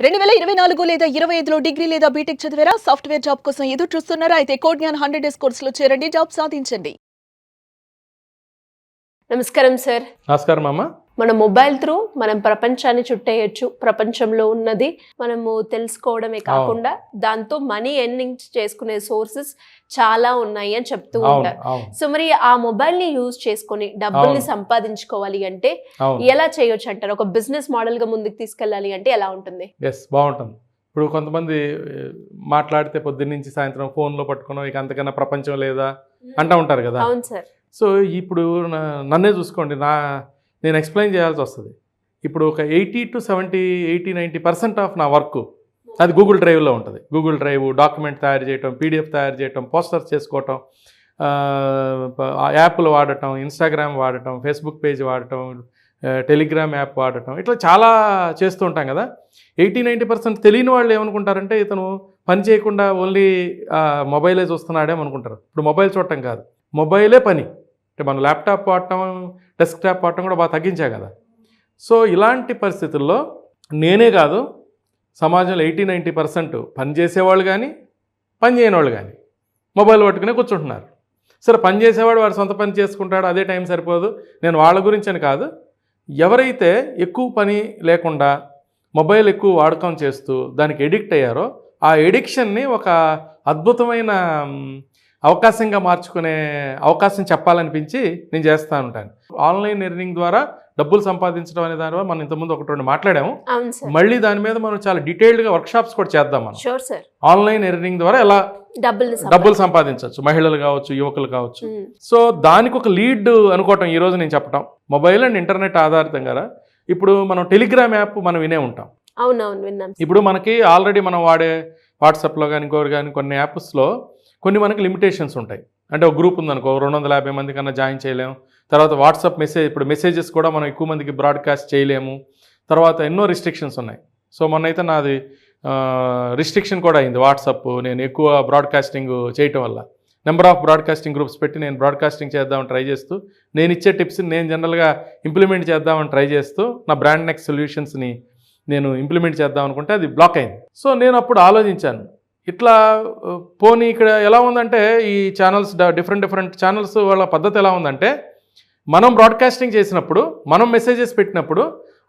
2024 లేదా 25లో డిగ్రీ లేదా బీటెక్ చదివారా? సాఫ్ట్‌వేర్ జాబ్ కోసం ఎదురు చూస్తున్నారా? అయితే కోడ్ జ్ఞాన్ 100 డేస్ కోర్సులో చేరండి, జాబ్ సాధించండి. నమస్కారం సార్. నమస్కారం అమ్మ. మన మొబైల్ త్రూ మనం ప్రపంచాన్ని చుట్టేయచ్చు. ప్రపంచంలో ఉన్నది మనము తెలుసుకోవడమే కాకుండా దాంతో మనీ ఎర్నింగ్ చేసుకునే సోర్సెస్ చాలా ఉన్నాయి అని చెప్తూ ఉంటారు. సో మరి ఆ మొబైల్ ని యూజ్ చేసుకొని డబ్బుల్ని సంపాదించుకోవాలి అంటే ఎలా చేయొచ్చు అంటారు? ఒక బిజినెస్ మోడల్ గా ముందుకు తీసుకెళ్ళాలి అంటే ఎలా ఉంటుంది? బాగుంటుంది. ఇప్పుడు కొంతమంది మాట్లాడితే పొద్దున్న నుంచి సాయంత్రం ఫోన్లో పట్టుకున్నాం, ఇక అంతకన్నా ప్రపంచం లేదా అంటూ ఉంటారు కదా. అవును సార్. సో ఇప్పుడు నన్నే చూసుకోండి, నేను ఎక్స్ప్లెయిన్ చేయాల్సి వస్తుంది. ఇప్పుడు ఒక 80-90% ఆఫ్ నా వర్క్ అది గూగుల్ డ్రైవ్లో ఉంటుంది. గూగుల్ డ్రైవ్, డాక్యుమెంట్ తయారు చేయటం, పీడిఎఫ్ తయారు చేయటం, పోస్టర్స్ చేసుకోవటం, యాప్లు వాడటం, ఇన్స్టాగ్రామ్ వాడటం, ఫేస్బుక్ పేజ్ వాడటం, టెలిగ్రామ్ యాప్ వాడటం, ఇట్లా చాలా చేస్తూ ఉంటాం కదా. 80-90% తెలియని వాళ్ళు ఏమనుకుంటారంటే ఇతను పని చేయకుండా ఓన్లీ మొబైలే చూస్తున్నాడేమనుకుంటారు. ఇప్పుడు మొబైల్ చూడటం కాదు, మొబైలే పని. అంటే మన ల్యాప్టాప్ వాడటం, డెస్క్టాప్ వాడటం కూడా బాగా తగ్గించా కదా. సో ఇలాంటి పరిస్థితుల్లో నేనే కాదు, సమాజంలో 80-90% పని చేసేవాళ్ళు కానీ పని చేయని వాళ్ళు కానీ మొబైల్ పట్టుకునే కూర్చుంటున్నారు. సరే, పని చేసేవాడు వాడు సొంత పని చేసుకుంటాడు, అదే టైం సరిపోదు. నేను వాళ్ళ గురించి అని కాదు, ఎవరైతే ఎక్కువ పని లేకుండా మొబైల్ ఎక్కువ వాడకం చేస్తూ దానికి ఎడిక్ట్ అయ్యారో ఆ ఎడిక్షన్ని ఒక అద్భుతమైన అవకాశంగా మార్చుకునే అవకాశం చెప్పాలనిపించి నేను చేస్తూ ఉంటాను. ఆన్లైన్ ఎర్నింగ్ ద్వారా డబ్బులు సంపాదించడం అనే దాని మనం ఇంతకుముందు 1-2 మాట్లాడాము. మళ్ళీ దాని మీద మనం చాలా డీటెయిల్డ్గా వర్క్షాప్స్ కూడా చేద్దాం. మనం ఆన్లైన్ ఎర్నింగ్ ద్వారా ఎలా డబ్బులు సంపాదించవచ్చు, మహిళలు కావచ్చు, యువకులు కావచ్చు. సో దానికి ఒక లీడ్ అనుకోవటం ఈరోజు నేను చెప్పటం, మొబైల్ అండ్ ఇంటర్నెట్ ఆధారితంగా. ఇప్పుడు మనం టెలిగ్రామ్ యాప్ మనం వినే ఉంటాం. అవునవును, విన్నాం. ఇప్పుడు మనకి ఆల్రెడీ మనం వాడే వాట్సాప్లో కానీ ఇంకోటి కానీ కొన్ని యాప్స్లో కొన్ని మనకి లిమిటేషన్స్ ఉంటాయి. అంటే ఒక గ్రూప్ ఉందనుకో, 250 మంది కన్నా జాయిన్ చేయలేము. తర్వాత వాట్సాప్ మెసేజ్, ఇప్పుడు మెసేజెస్ కూడా మనం ఎక్కువ మందికి బ్రాడ్కాస్ట్ చేయలేము. తర్వాత ఎన్నో రిస్ట్రిక్షన్స్ ఉన్నాయి. సో మొన్నైతే నాది రిస్ట్రిక్షన్ కూడా అయింది వాట్సాప్, నేను ఎక్కువ బ్రాడ్కాస్టింగ్ చేయటం వల్ల. నెంబర్ ఆఫ్ బ్రాడ్కాస్టింగ్ గ్రూప్స్ పెట్టి నేను బ్రాడ్కాస్టింగ్ చేద్దామని ట్రై చేస్తూ, నేను ఇచ్చే టిప్స్ని నేను జనరల్గా ఇంప్లిమెంట్ చేద్దామని ట్రై చేస్తూ నా బ్రాండ్ నెక్స్ట్ సొల్యూషన్స్ని నేను ఇంప్లిమెంట్ చేద్దాం అనుకుంటే అది బ్లాక్ అయింది. సో నేను అప్పుడు ఆలోచించాను, ఇట్లా పోనీ ఇక్కడ ఎలా ఉందంటే ఈ ఛానల్స్, డిఫరెంట్ ఛానల్స్ వాళ్ళ పద్ధతి ఎలా ఉందంటే, మనం బ్రాడ్కాస్టింగ్ చేసినప్పుడు, మనం మెసేజెస్ పెట్టినప్పుడు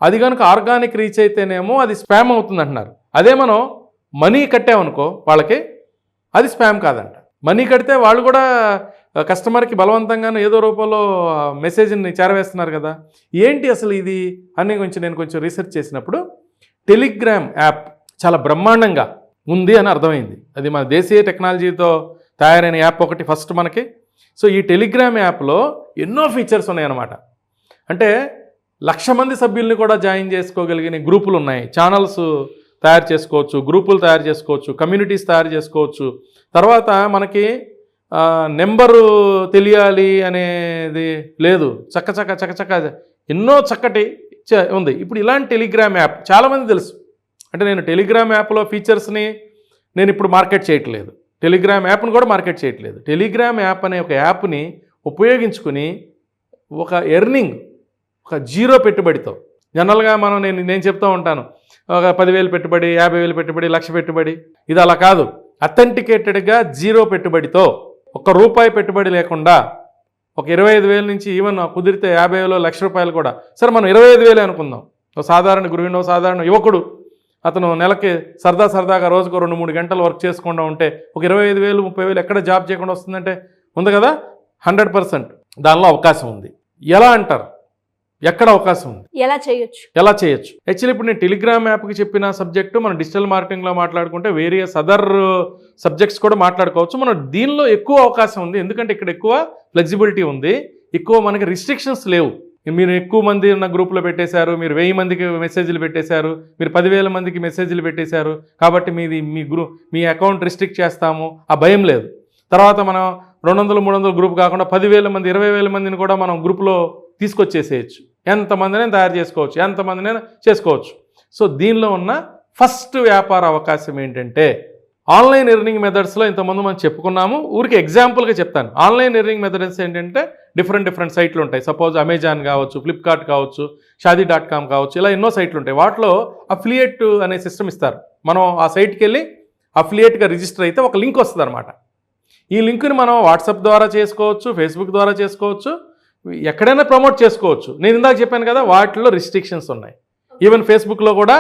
అది కనుక ఆర్గానిక్ రీచ్ అయితేనేమో అది స్పామ్ అవుతుంది అంటున్నారు. అదే మనం మనీ కట్టామనుకో వాళ్ళకి, అది స్పామ్ కాదంట. మనీ కడితే వాళ్ళు కూడా కస్టమర్కి బలవంతంగానే ఏదో రూపంలో మెసేజ్ని చేరవేస్తున్నారు కదా. ఏంటి అసలు ఇది అని నేను కొంచెం రీసెర్చ్ చేసినప్పుడు టెలిగ్రామ్ యాప్ చాలా బ్రహ్మాండంగా ఉంది అని అర్థమైంది. అది మన దేశీయ టెక్నాలజీతో తయారైన యాప్ ఒకటి ఫస్ట్ మనకి. సో ఈ టెలిగ్రామ్ యాప్లో ఎన్నో ఫీచర్స్ ఉన్నాయన్నమాట. అంటే 1,00,000 మంది సభ్యుల్ని కూడా జాయిన్ చేసుకోగలిగిన గ్రూపులు ఉన్నాయి. ఛానల్స్ తయారు చేసుకోవచ్చు, గ్రూపులు తయారు చేసుకోవచ్చు, కమ్యూనిటీస్ తయారు చేసుకోవచ్చు. తర్వాత మనకి నెంబరు తెలియాలి అనేది లేదు, చక్క ఎన్నో చక్కటి ఉంది. ఇప్పుడు ఇలాంటి టెలిగ్రామ్ యాప్ చాలామంది తెలుసు. అంటే నేను టెలిగ్రామ్ యాప్లో ఫీచర్స్ని నేను ఇప్పుడు మార్కెట్ చేయట్లేదు, టెలిగ్రామ్ యాప్ని కూడా మార్కెట్ చేయట్లేదు. టెలిగ్రామ్ యాప్ అనే ఒక యాప్ని ఉపయోగించుకుని ఒక ఎర్నింగ్, ఒక 0 పెట్టుబడితో, జనరల్గా నేను చెప్తూ ఉంటాను, ఒక 10,000 పెట్టుబడి, 50,000 పెట్టుబడి, 1,00,000 పెట్టుబడి, ఇది అలా కాదు. అథెంటికేటెడ్గా 0 పెట్టుబడితో, ₹1 పెట్టుబడి లేకుండా, ఒక 25,000 నుంచి ఈవెన్ కుదిరితే 50,000, ₹1,00,000 కూడా. సరే మనం 25,000 అనుకుందాం. ఒక సాధారణ గృహిణి, సాధారణ యువకుడు, అతను నెలకి సరదాగా రోజుకు 2-3 గంటలు వర్క్ చేసుకుండా ఉంటే ఒక 25,000, 30,000 ఎక్కడ జాబ్ చేయకుండా వస్తుందంటే ఉంది కదా. 100% దానిలో అవకాశం ఉంది. ఎలా అంటారు, ఎక్కడ అవకాశం ఉంది, ఎలా చేయొచ్చు? యాక్చువల్లీ ఇప్పుడు నేను టెలిగ్రామ్ యాప్కి చెప్పిన సబ్జెక్టు మనం డిజిటల్ మార్కెటింగ్లో మాట్లాడుకుంటే వేరియస్ అదర్ సబ్జెక్ట్స్ కూడా మాట్లాడుకోవచ్చు. మనం దీనిలో ఎక్కువ అవకాశం ఉంది, ఎందుకంటే ఇక్కడ ఎక్కువ ఫ్లెక్సిబిలిటీ ఉంది, ఎక్కువ మనకి రిస్ట్రిక్షన్స్ లేవు. మీరు ఎక్కువ మంది ఉన్న గ్రూప్లో పెట్టేశారు, మీరు 1000 మందికి మెసేజ్లు పెట్టేశారు, మీరు 10,000 మందికి మెసేజ్లు పెట్టేశారు కాబట్టి మీ అకౌంట్ రిస్ట్రిక్ట్ చేస్తాము, ఆ భయం లేదు. తర్వాత మనం 200-300 గ్రూప్ కాకుండా 10,000 మంది, 20,000 మందిని కూడా మనం గ్రూప్లో తీసుకొచ్చేసేయచ్చు. ఎంతమందినైనా తయారు చేసుకోవచ్చు, ఎంతమందినైనా చేసుకోవచ్చు. సో దీనిలో ఉన్న ఫస్ట్ వ్యాపార అవకాశం ఏంటంటే ఆన్లైన్ ఎర్నింగ్ మెథడ్స్లో ఇంతకుముందు మనం చెప్పుకున్నాము. ఊరికి ఎగ్జాంపుల్గా చెప్తాను. ఆన్లైన్ ఎర్నింగ్ మెథడ్స్ ఏంటంటే డిఫరెంట్ సైట్లు ఉంటాయి. సపోజ్ అమెజాన్ కావచ్చు, ఫ్లిప్కార్ట్ కావచ్చు, షాదీ.com కావచ్చు, ఇలా ఎన్నో సైట్లు ఉంటాయి. వాటిలో అఫిలియేట్ అనే సిస్టమ్ ఇస్తారు. మనం ఆ సైట్కి వెళ్ళి అఫిలియేట్గా రిజిస్టర్ అయితే ఒక లింక్ వస్తుంది అనమాట. ఈ లింక్ని మనం వాట్సాప్ ద్వారా చేసుకోవచ్చు, ఫేస్బుక్ ద్వారా చేసుకోవచ్చు, ఎక్కడైనా ప్రమోట్ చేసుకోవచ్చు. నేను ఇందాక చెప్పాను కదా, వాటిలో రిస్ట్రిక్షన్స్ ఉన్నాయి. ఈవెన్ ఫేస్బుక్లో కూడా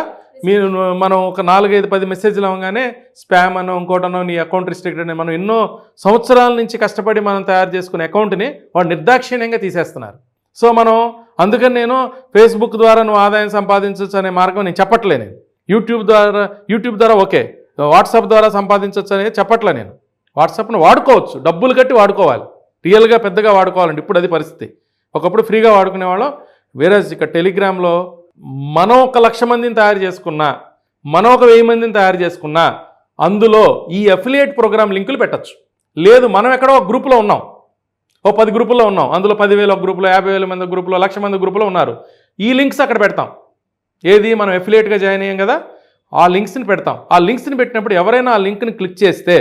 మనం ఒక 4-5-10 మెసేజ్లు అవ్వగానే స్పామ్ అనో ఇంకోటనో నీ అకౌంట్ రిస్ట్రిక్టెడ్ అని మనం ఎన్నో సంవత్సరాల నుంచి కష్టపడి మనం తయారు చేసుకునే అకౌంట్ని వాడు నిర్దాక్షిణ్యంగా తీసేస్తున్నారు. సో మనం అందుకని నేను ఫేస్బుక్ ద్వారా నువ్వు ఆదాయం సంపాదించవచ్చు అనే మార్గం నేను చెప్పట్లే. నేను యూట్యూబ్ ద్వారా ఓకే, వాట్సాప్ ద్వారా సంపాదించవచ్చు అనేది చెప్పట్లే. నేను వాట్సాప్ను వాడుకోవచ్చు, డబ్బులు కట్టి వాడుకోవాలి, రియల్గా పెద్దగా వాడుకోవాలండి. ఇప్పుడు అది పరిస్థితి. ఒకప్పుడు ఫ్రీగా వాడుకునేవాళ్ళం. వేరే ఇక్కడ టెలిగ్రామ్లో మనం 1,00,000 మందిని తయారు చేసుకున్నా, మనం 1,000 మందిని తయారు చేసుకున్నా అందులో ఈ అఫిలియేట్ ప్రోగ్రామ్ లింకులు పెట్టచ్చు. లేదు మనం ఎక్కడో ఒక గ్రూప్లో ఉన్నాం, 10 గ్రూపుల్లో ఉన్నాం, అందులో 10,000 ఒక గ్రూపులో, 50,000 మంది గ్రూపులో, 1,00,000 మంది గ్రూపులో ఉన్నారు. ఈ లింక్స్ అక్కడ పెడతాం. ఏది మనం అఫిలియేట్గా జాయిన్ అయ్యాం కదా, ఆ లింక్స్ని పెడతాం. ఆ లింక్స్ని పెట్టినప్పుడు ఎవరైనా ఆ లింక్ని క్లిక్ చేస్తే,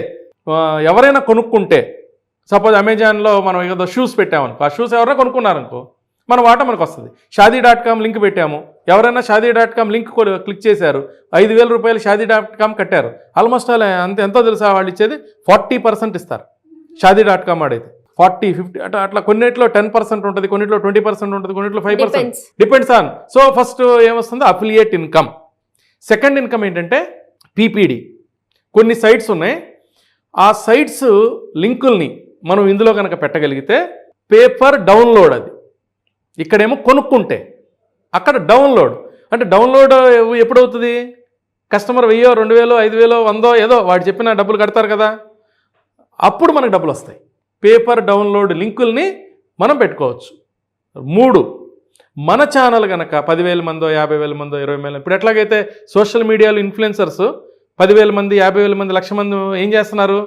ఎవరైనా కొనుక్కుంటే, సపోజ్ అమెజాన్లో మనం ఏదో షూస్ పెట్టామనుకో, ఆ షూస్ ఎవరైనా కొనుక్కున్నారనుకో మన వాటా మనకు వస్తుంది. షాదీ.com లింక్ పెట్టాము, ఎవరైనా షాదీ.com లింక్ క్లిక్ చేశారు, 5,000 రూపాయలు షాదీ.com కట్టారు. ఆల్మోస్ట్ ఎంతో తెలుసా వాళ్ళు ఇచ్చేది? 40% ఇస్తారు షాదీ.com వాడైతే. 40-50 అట్లా కొన్నిట్లో 10% ఉంటుంది, కొన్నిట్లో 20% ఉంటుంది, కొన్నిట్లో 5%. Depends on. సో ఫస్ట్ ఏమొస్తుంది? Affiliate income. సెకండ్ ఇన్కమ్ ఏంటంటే పీపీడి. కొన్ని సైట్స్ ఉన్నాయి, ఆ సైట్స్ లింకుల్ని మనం ఇందులో కనుక పెట్టగలిగితే పేపర్ డౌన్లోడ్. అది ఇక్కడేమో కొనుక్కుంటే, అక్కడ డౌన్లోడ్. అంటే డౌన్లోడ్ ఎప్పుడవుతుంది? కస్టమర్ 1,000, 2,000, 5,000, 100 ఏదో వాడు చెప్పిన డబ్బులు కడతారు కదా, అప్పుడు మనకు డబ్బులు వస్తాయి. పేపర్ డౌన్లోడ్ లింకుల్ని మనం పెట్టుకోవచ్చు. 3, మన ఛానల్ కనుక 10,000 మందో, 50,000 మందో, 20,000, ఇప్పుడు ఎట్లాగైతే సోషల్ మీడియాలో ఇన్ఫ్లుయెన్సర్స్ 10,000 మంది, 50,000 మంది, 1,00,000 మంది ఏం చేస్తున్నారు?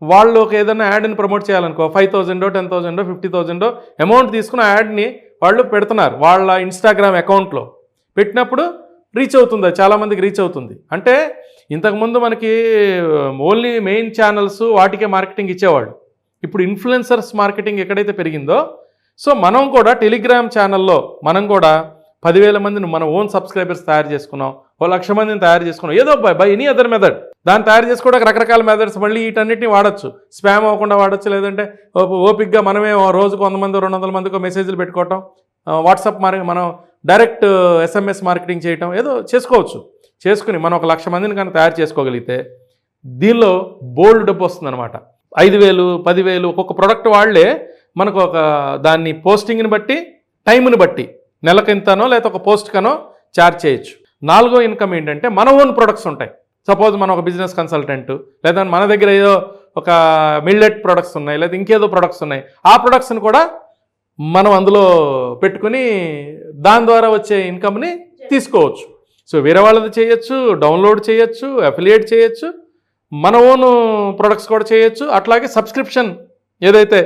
వాళ్ళు ఒక ఏదైనా యాడ్ని ప్రమోట్ చేయాలనుకో 5,000, 10,000, 50,000 అమౌంట్ తీసుకుని ఆ యాడ్ని వాళ్ళు పెడుతున్నారు వాళ్ళ ఇన్స్టాగ్రామ్ అకౌంట్లో. పెట్టినప్పుడు రీచ్ అవుతుంది, చాలామందికి రీచ్ అవుతుంది. అంటే ఇంతకుముందు మనకి ఓన్లీ మెయిన్ ఛానల్స్ వాటికే మార్కెటింగ్ ఇచ్చేవాళ్ళు. ఇప్పుడు ఇన్ఫ్లుయెన్సర్స్ మార్కెటింగ్ ఎక్కడైతే పెరిగిందో, సో మనం కూడా టెలిగ్రామ్ ఛానల్లో మనం కూడా 10,000 మందిని మన ఓన్ సబ్స్క్రైబర్స్ తయారు చేసుకున్నాం, 1,00,000 మందిని తయారు చేసుకున్నాం. ఏదో బై ఎనీ అదర్ మెథడ్ దాన్ని తయారు చేసుకోవడానికి రకరకాల మెథడ్స్, మళ్ళీ వీటన్నిటిని వాడచ్చు. స్పామ్ అవ్వకుండా వాడచ్చు, లేదంటే ఓపిక్గా మనమే రోజుకు 100 మంది 200 మందికి మెసేజ్లు పెట్టుకోవటం, వాట్సాప్ మనం డైరెక్ట్ SMS మార్కెటింగ్ చేయటం, ఏదో చేసుకోవచ్చు. చేసుకుని మనం 1,00,000 మందిని కనుక తయారు చేసుకోగలిగితే దీనిలో బోల్డ్ డబ్బు వస్తుందన్నమాట. 5,000, 10,000 ఒక్కొక్క ప్రోడక్ట్ వాళ్ళే మనకు ఒక దాన్ని పోస్టింగ్ని బట్టి, టైంని బట్టి నెలకింతనో లేదా ఒక పోస్ట్ కనో ఛార్జ్ చేయొచ్చు. 4వ ఇన్కమ్ ఏంటంటే మన ఓన్ ప్రొడక్ట్స్ ఉంటాయి. సపోజ్ మనం ఒక బిజినెస్ కన్సల్టెంట్, లేదా మన దగ్గర ఏదో ఒక మిల్లెట్ ప్రొడక్ట్స్ ఉన్నాయి, లేదా ఇంకేదో ప్రొడక్ట్స్ ఉన్నాయి, ఆ ప్రొడక్ట్స్ని కూడా మనం అందులో పెట్టుకుని దాని ద్వారా వచ్చే ఇన్కమ్ని తీసుకోవచ్చు. సో వేరే వాళ్ళది చేయొచ్చు, డౌన్లోడ్ చేయొచ్చు, అఫిలియేట్ చేయొచ్చు, మన ఓన్ ప్రొడక్ట్స్ కూడా చేయొచ్చు. అట్లాగే సబ్స్క్రిప్షన్, ఏదైతే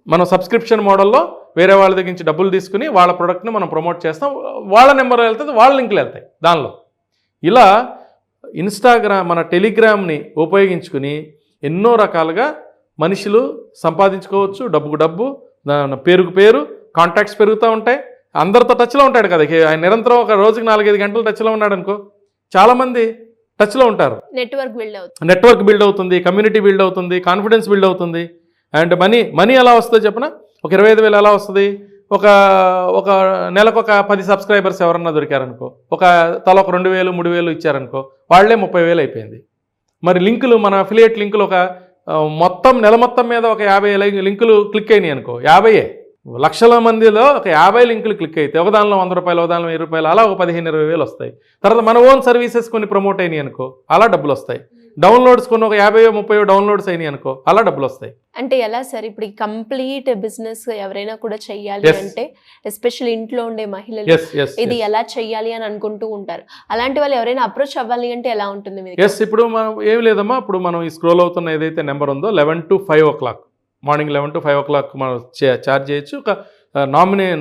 మనం సబ్స్క్రిప్షన్ మోడల్లో వేరే వాళ్ళ దగ్గర నుంచి డబ్బులు తీసుకుని వాళ్ళ ప్రోడక్ట్ని మనం ప్రమోట్ చేస్తాం, వాళ్ళ నెంబర్ వెళ్తుంది, వాళ్ళ లింకులు వెళ్తాయి దానిలో. ఇలా ఇన్స్టాగ్రామ్, మన టెలిగ్రామ్ని ఉపయోగించుకుని ఎన్నో రకాలుగా మనుషులు సంపాదించుకోవచ్చు. డబ్బుకు డబ్బు, పేరుకు పేరు, కాంటాక్ట్స్ పెరుగుతూ ఉంటాయి. అందరితో టచ్లో ఉంటాడు కదా, ఆయన నిరంతరం ఒక రోజుకి 4-5 గంటలు టచ్లో ఉన్నాడు అనుకో, చాలామంది టచ్లో ఉంటారు. నెట్వర్క్ బిల్డ్ అవుతుంది, కమ్యూనిటీ బిల్డ్ అవుతుంది, కాన్ఫిడెన్స్ బిల్డ్ అవుతుంది. అండ్ మనీ ఎలా వస్తుందో చెప్పనా? ఒక 25,000 ఎలా వస్తుంది? ఒక నెలకు ఒక 10 సబ్స్క్రైబర్స్ ఎవరన్నా దొరికారనుకో, తల ఒక 2,000, 3,000 ఇచ్చారనుకో, వాళ్ళే 30,000 అయిపోయింది. మరి లింకులు, మన అఫిలియేట్ లింకులు ఒక మొత్తం నెల మొత్తం మీద ఒక 50 లింకులు క్లిక్ అయినాయి అనుకో, 50 లక్షల మందిలో ఒక 50 లింకులు క్లిక్ అయితే ఒక దానిలో 100 రూపాయలు, ఒక దానిలో 1000 రూపాయలు, అలా ఒక 15-20 వస్తాయి. తర్వాత మన ఓన్ సర్వీసెస్ కొన్ని ప్రమోట్ అయినాయి అనుకో, అలా డబ్బులు వస్తాయి. డౌన్లోడ్స్ కొన్ని ఒక 50-30 డౌన్లోడ్స్ అయినాయి అనుకో, అలా డబ్బులు వస్తాయి. అంటే ఎలా సార్, ఇప్పుడు ఈ కంప్లీట్ బిజినెస్ ఎవరైనా కూడా చెయ్యాలి అంటే, ఎస్పెషల్లీ ఇంట్లో ఉండే మహిళలు ఇది ఎలా చెయ్యాలి అని అనుకుంటూ ఉంటారు. అలాంటి వాళ్ళు ఎవరైనా అప్రోచ్ అవ్వాలి అంటే ఎలా ఉంటుంది? ఇప్పుడు మనం ఏం లేదమ్మా, ఇప్పుడు మనం ఈ స్క్రోల్ అవుతున్న ఏదైతే నెంబర్ ఉందో 11 to 5 o'clock, morning 11 to 5 o'clock మనం ఛార్జ్ చేయొచ్చు. ఒక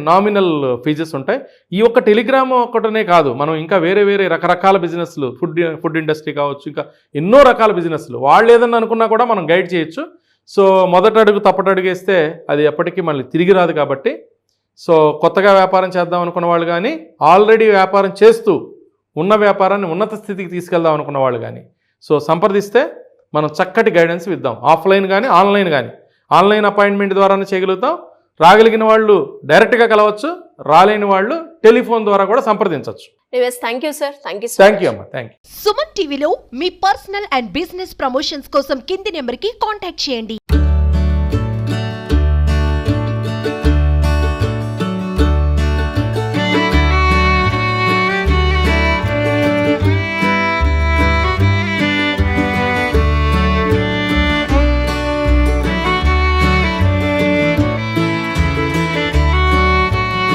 నామినల్ ఫీజెస్ ఉంటాయి. ఈ ఒక్క టెలిగ్రామ్ ఒకటనే కాదు, మనం ఇంకా వేరే వేరే రకరకాల బిజినెస్లు, ఫుడ్ ఇండస్ట్రీ కావచ్చు, ఇంకా ఎన్నో రకాల బిజినెస్లు వాళ్ళు ఏదన్నా అనుకున్నా కూడా మనం గైడ్ చేయొచ్చు. సో మొదట అడుగు తప్పటడుగు వేస్తే అది ఎప్పటికీ మళ్ళీ తిరిగి రాదు. కాబట్టి సో కొత్తగా వ్యాపారం చేద్దాం అనుకున్న వాళ్ళు కానీ, ఆల్రెడీ వ్యాపారం చేస్తూ ఉన్న వ్యాపారాన్ని ఉన్నత స్థితికి తీసుకెళ్దాం అనుకున్న వాళ్ళు కానీ సో సంప్రదిస్తే మనం చక్కటి గైడెన్స్ ఇద్దాం. ఆఫ్లైన్ కానీ ఆన్లైన్ కానీ, ఆన్లైన్ అపాయింట్మెంట్ ద్వారానే చేయగలుగుతాం. రాగలిగిన వాళ్ళు డైరెక్ట్గా కలవచ్చు, రాలేని వాళ్ళు టెలిఫోన్ ద్వారా కూడా సంప్రదించవచ్చు. Thank you sir. Thank you అమ్మా. Thank you. సుమన్ టీవీలో మీ పర్సనల్ అండ్ బిజినెస్ ప్రమోషన్స్ కోసం కింది నెంబర్కి కాంటాక్ట్ చేయండి.